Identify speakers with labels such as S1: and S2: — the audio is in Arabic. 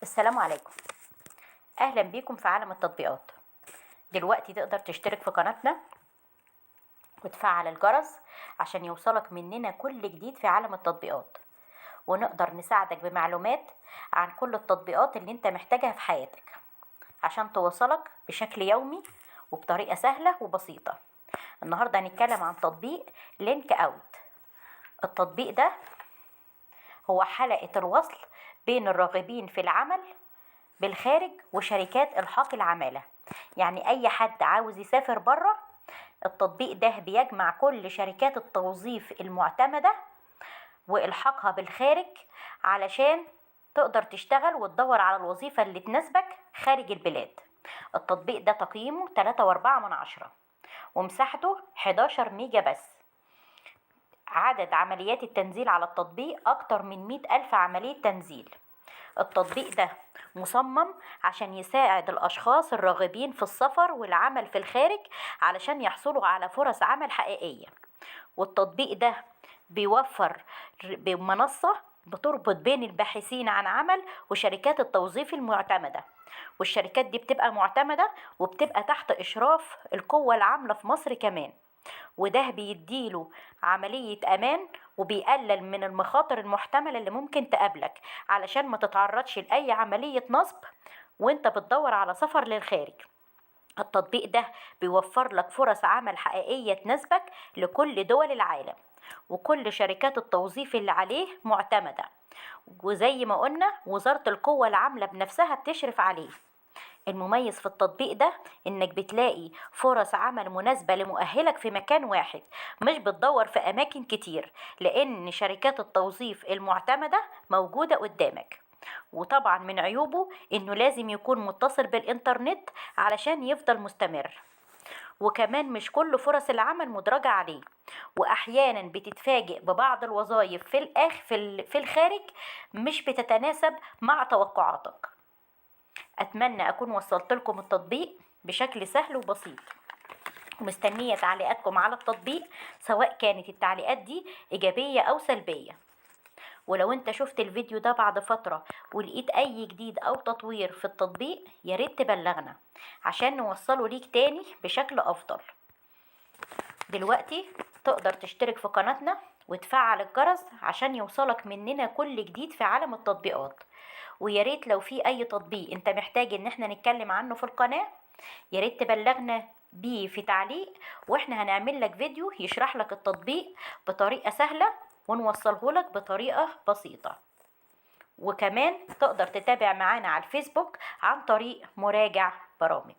S1: السلام عليكم. اهلا بيكم في عالم التطبيقات. دلوقتي تقدر تشترك في قناتنا وتفعل الجرس عشان يوصلك مننا كل جديد في عالم التطبيقات، ونقدر نساعدك بمعلومات عن كل التطبيقات اللي انت محتاجها في حياتك عشان توصلك بشكل يومي وبطريقة سهلة وبسيطة. النهاردة هنتكلم عن تطبيق لينك اوت. التطبيق ده هو حلقة الوصل بين الراغبين في العمل بالخارج وشركات إلحاق العمالة. يعني أي حد عاوز يسافر بره، التطبيق ده بيجمع كل شركات التوظيف المعتمدة وإلحاقها بالخارج علشان تقدر تشتغل وتدور على الوظيفة اللي تناسبك خارج البلاد. التطبيق ده تقييمه 3.4 ومساحته 11 ميجا بس. عدد عمليات التنزيل على التطبيق أكتر من 100,000 عملية تنزيل. التطبيق ده مصمم عشان يساعد الأشخاص الراغبين في السفر والعمل في الخارج علشان يحصلوا على فرص عمل حقيقية. والتطبيق ده بيوفر بمنصة بتربط بين الباحثين عن عمل وشركات التوظيف المعتمدة، والشركات دي بتبقى معتمدة وبتبقى تحت إشراف القوة العاملة في مصر كمان، وده بيديله عملية أمان وبيقلل من المخاطر المحتملة اللي ممكن تقابلك علشان ما تتعرضش لأي عملية نصب وانت بتدور على سفر للخارج. التطبيق ده بيوفر لك فرص عمل حقيقية تناسبك لكل دول العالم، وكل شركات التوظيف اللي عليه معتمدة، وزي ما قلنا وزارة القوة العاملة بنفسها بتشرف عليه. المميز في التطبيق ده انك بتلاقي فرص عمل مناسبة لمؤهلك في مكان واحد، مش بتدور في اماكن كتير، لان شركات التوظيف المعتمدة موجودة قدامك. وطبعا من عيوبه انه لازم يكون متصل بالانترنت علشان يفضل مستمر، وكمان مش كل فرص العمل مدرجة عليه، واحيانا بتتفاجئ ببعض الوظائف في الخارج مش بتتناسب مع توقعاتك. أتمنى أكون وصلت لكم التطبيق بشكل سهل وبسيط، ومستنية تعليقاتكم على التطبيق سواء كانت التعليقات دي إيجابية أو سلبية. ولو أنت شفت الفيديو ده بعد فترة ولقيت أي جديد أو تطوير في التطبيق ياريت تبلغنا عشان نوصله ليك تاني بشكل أفضل. دلوقتي تقدر تشترك في قناتنا وتفعل الجرس عشان يوصلك مننا كل جديد في عالم التطبيقات. وياريت لو في اي تطبيق انت محتاج ان احنا نتكلم عنه في القناة، ياريت تبلغنا بيه في تعليق، واحنا هنعمل لك فيديو يشرح لك التطبيق بطريقة سهلة ونوصله لك بطريقة بسيطة. وكمان تقدر تتابع معانا على الفيسبوك عن طريق مراجع برامج.